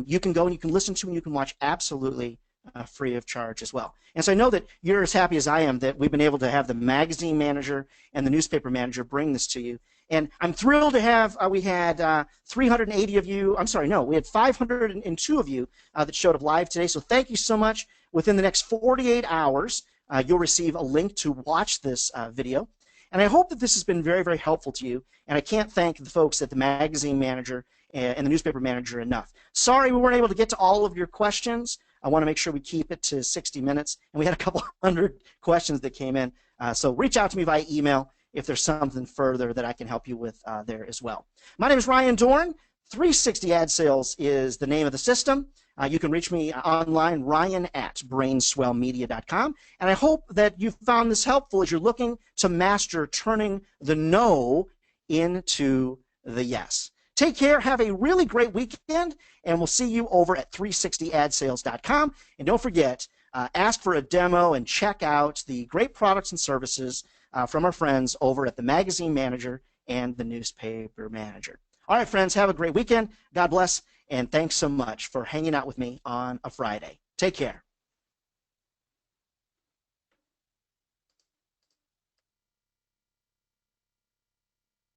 you can go and you can listen to and you can watch absolutely free of charge as well. And so I know that you're as happy as I am that we've been able to have the magazine manager and the newspaper manager bring this to you. And I'm thrilled to have, we had 380 of you, I'm sorry, no, we had 502 of you that showed up live today. So thank you so much. Within the next 48 hours, you'll receive a link to watch this video. And I hope that this has been very, very helpful to you. And I can't thank the folks at the magazine manager and the newspaper manager enough. Sorry we weren't able to get to all of your questions. I want to make sure we keep it to 60 minutes. And we had a couple hundred questions that came in. So reach out to me via email if there's something further that I can help you with there as well. My name is Ryan Dohrn. 360 Ad Sales is the name of the system. You can reach me online, ryan@brainswellmedia.com. And I hope that you found this helpful as you're looking to master turning the no into the yes. Take care, have a really great weekend, and we'll see you over at 360adsales.com. And don't forget, ask for a demo and check out the great products and services from our friends over at the Magazine Manager and the Newspaper Manager. All right, friends, have a great weekend. God bless, and thanks so much for hanging out with me on a Friday. Take care.